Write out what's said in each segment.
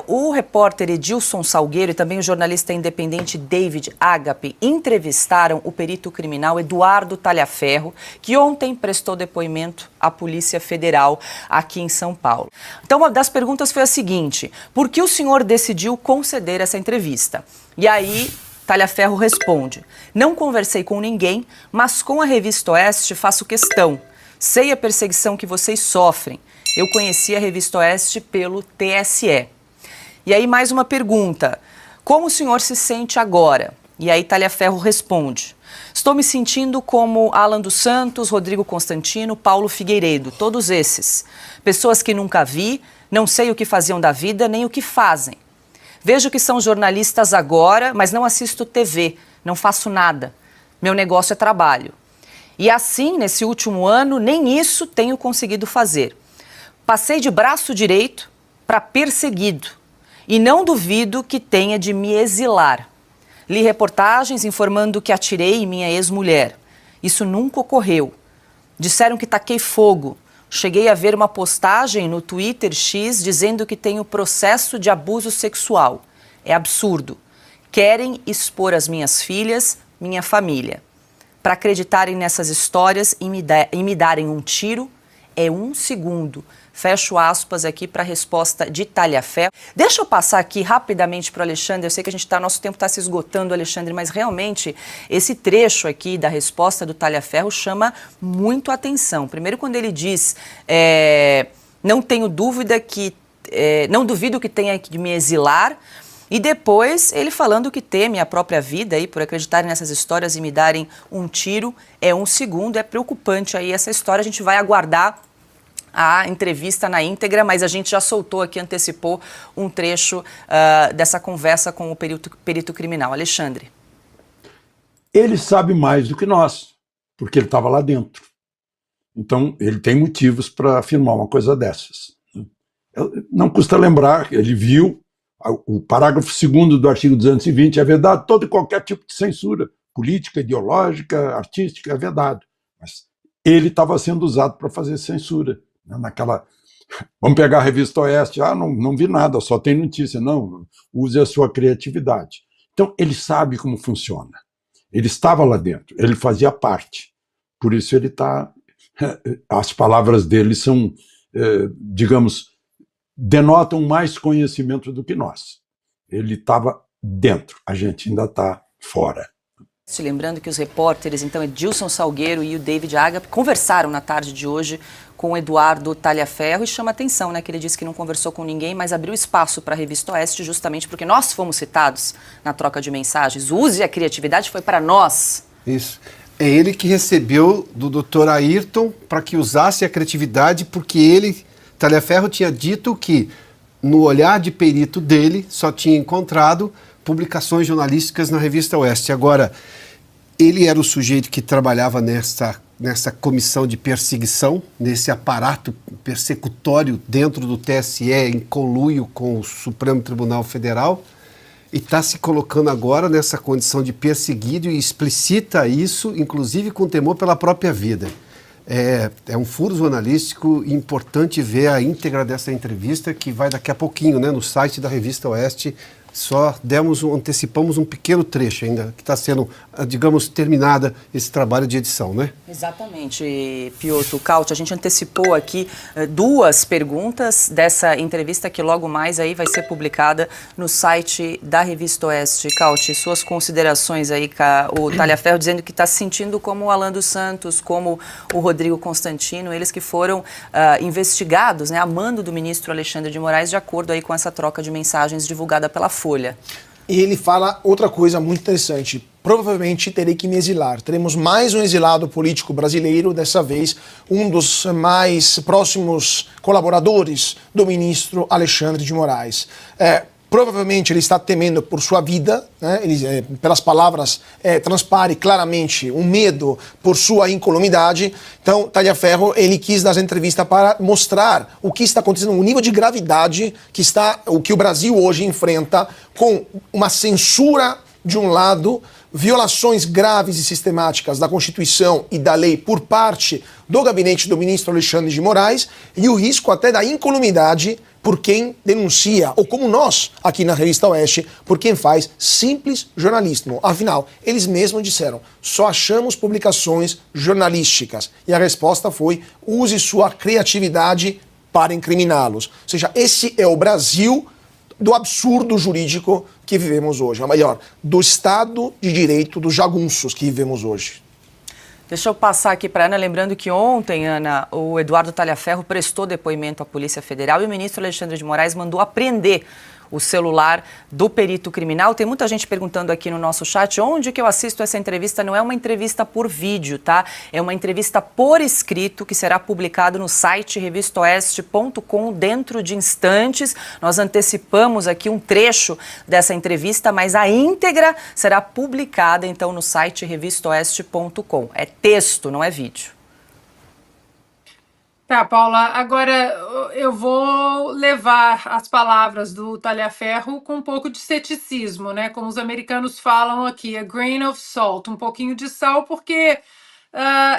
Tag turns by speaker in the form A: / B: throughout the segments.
A: o repórter Edilson Salgueiro e também o jornalista independente David Agape entrevistaram o perito criminal Eduardo Talhaferro, que ontem prestou depoimento à Polícia Federal aqui em São Paulo. Então, uma das perguntas foi a seguinte: por que o senhor decidiu conceder essa entrevista? E aí, Talhaferro responde: não conversei com ninguém, mas com a Revista Oeste faço questão. Sei a perseguição que vocês sofrem. Eu conheci a Revista Oeste pelo TSE. E aí mais uma pergunta: como o senhor se sente agora? E aí Talhaferro responde: estou me sentindo como Alan dos Santos, Rodrigo Constantino, Paulo Figueiredo, todos esses. Pessoas que nunca vi, não sei o que faziam da vida, nem o que fazem. Vejo que são jornalistas agora, mas não assisto TV, não faço nada. Meu negócio é trabalho. E assim, nesse último ano, nem isso tenho conseguido fazer. Passei de braço direito para perseguido e não duvido que tenha de me exilar. Li reportagens informando que atirei em minha ex-mulher. Isso nunca ocorreu. Disseram que taquei fogo. Cheguei a ver uma postagem no Twitter X dizendo que tenho processo de abuso sexual. É absurdo. Querem expor as minhas filhas, minha família. Para acreditarem nessas histórias e me darem um tiro, é 1 segundo. Fecho aspas aqui para a resposta de Talhaferro. Deixa eu passar aqui rapidamente para o Alexandre. Eu sei que nosso tempo está se esgotando, Alexandre, mas realmente esse trecho aqui da resposta do Talhaferro chama muito a atenção. Primeiro, quando ele diz, não tenho dúvida que, não duvido que tenha de me exilar. E depois ele falando que teme a própria vida aí por acreditarem nessas histórias e me darem um tiro, é 1 segundo. É preocupante aí essa história. A gente vai aguardar a entrevista na íntegra, mas a gente já soltou aqui, antecipou um trecho dessa conversa com o perito criminal. Alexandre.
B: Ele sabe mais do que nós, porque ele estava lá dentro. Então, ele tem motivos para afirmar uma coisa dessas. Não custa lembrar, ele viu o parágrafo 2º do artigo 220, é vedado todo e qualquer tipo de censura, política, ideológica, artística, é vedado. Mas ele estava sendo usado para fazer censura. Naquela, vamos pegar a Revista Oeste, não vi nada, só tem notícia. Não, use a sua criatividade. Então, ele sabe como funciona. Ele estava lá dentro, ele fazia parte. Por isso ele está... As palavras dele são, digamos, denotam mais conhecimento do que nós. Ele estava dentro, a gente ainda está fora.
A: Lembrando que os repórteres, então, Edilson Salgueiro e o David Agape, conversaram na tarde de hoje com o Eduardo Talhaferro, e chama atenção, né, que ele disse que não conversou com ninguém, mas abriu espaço para a Revista Oeste justamente porque nós fomos citados na troca de mensagens. Use a criatividade, foi para nós.
C: Isso. É ele que recebeu do Dr. Ayrton para que usasse a criatividade, porque ele, Talhaferro, tinha dito que no olhar de perito dele só tinha encontrado publicações jornalísticas na Revista Oeste. Agora, ele era o sujeito que trabalhava nessa comissão de perseguição, nesse aparato persecutório dentro do TSE, em conluio com o Supremo Tribunal Federal, e está se colocando agora nessa condição de perseguido e explicita isso, inclusive com temor pela própria vida. É um furo jornalístico importante ver a íntegra dessa entrevista, que vai daqui a pouquinho, né, no site da Revista Oeste. Só antecipamos um pequeno trecho ainda, que está sendo, digamos, terminada esse trabalho de edição, né?
A: Exatamente, Piotr Caut. A gente antecipou aqui 2 perguntas dessa entrevista que logo mais aí vai ser publicada no site da Revista Oeste. Caut, suas considerações aí, o Talhaferro dizendo que está se sentindo como o Alan dos Santos, como o Rodrigo Constantino, eles que foram investigados, né, a mando do ministro Alexandre de Moraes, de acordo aí com essa troca de mensagens divulgada pela Folha.
D: E ele fala outra coisa muito interessante: provavelmente terei que me exilar. Teremos mais um exilado político brasileiro, dessa vez um dos mais próximos colaboradores do ministro Alexandre de Moraes. Provavelmente ele está temendo por sua vida, né? Pelas palavras transpare claramente um medo por sua incolumidade. Então, Talhaferro, ele quis dar essa entrevista para mostrar o que está acontecendo, o nível de gravidade o que o Brasil hoje enfrenta, com uma censura de um lado, violações graves e sistemáticas da Constituição e da lei por parte do gabinete do ministro Alexandre de Moraes, e o risco até da incolumidade por quem denuncia, ou como nós, aqui na Revista Oeste, por quem faz simples jornalismo. Afinal, eles mesmos disseram, só achamos publicações jornalísticas. E a resposta foi, use sua criatividade para incriminá-los. Ou seja, esse é o Brasil do absurdo jurídico que vivemos hoje. Ou melhor, do Estado de Direito dos jagunços que vivemos hoje.
A: Deixa eu passar aqui para a Ana, lembrando que ontem, Ana, o Eduardo Talhaferro prestou depoimento à Polícia Federal e o ministro Alexandre de Moraes mandou apreender o celular do perito criminal. Tem muita gente perguntando aqui no nosso chat onde que eu assisto essa entrevista. Não é uma entrevista por vídeo, tá? É uma entrevista por escrito que será publicado no site revistaoeste.com dentro de instantes. Nós antecipamos aqui um trecho dessa entrevista, mas a íntegra será publicada então no site revistaoeste.com. É texto, não é vídeo.
E: Tá, Paula, agora eu vou levar as palavras do Talhaferro com um pouco de ceticismo, né? Como os americanos falam aqui, a grain of salt, um pouquinho de sal, porque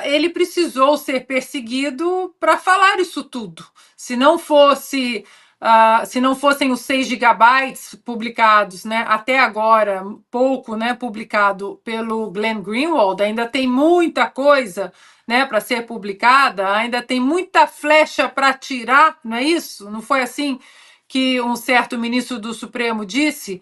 E: ele precisou ser perseguido para falar isso tudo. Se não fossem os 6 gigabytes publicados, né, até agora, pouco, né, publicado pelo Glenn Greenwald, ainda tem muita coisa, né, para ser publicada, ainda tem muita flecha para tirar, não é isso? Não foi assim que um certo ministro do Supremo disse?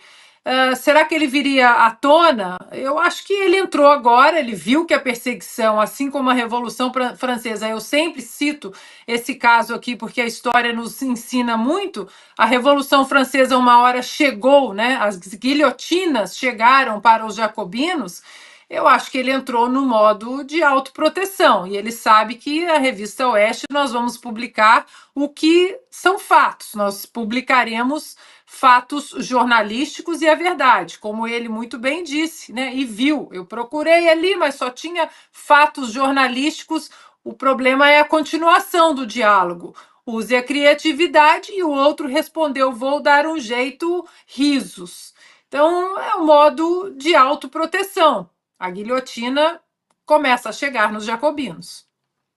E: Será que ele viria à tona? Eu acho que ele entrou agora, ele viu que a perseguição, assim como a Revolução Francesa, eu sempre cito esse caso aqui porque a história nos ensina muito, a Revolução Francesa uma hora chegou, né? As guilhotinas chegaram para os jacobinos. Eu acho que ele entrou no modo de autoproteção e ele sabe que a Revista Oeste nós vamos publicar o que são fatos, nós publicaremos fatos jornalísticos e a verdade, como ele muito bem disse, né? E viu, eu procurei ali, mas só tinha fatos jornalísticos. O problema é a continuação do diálogo. Use a criatividade e o outro respondeu, vou dar um jeito, risos. Então, é um modo de autoproteção. A guilhotina começa a chegar nos jacobinos.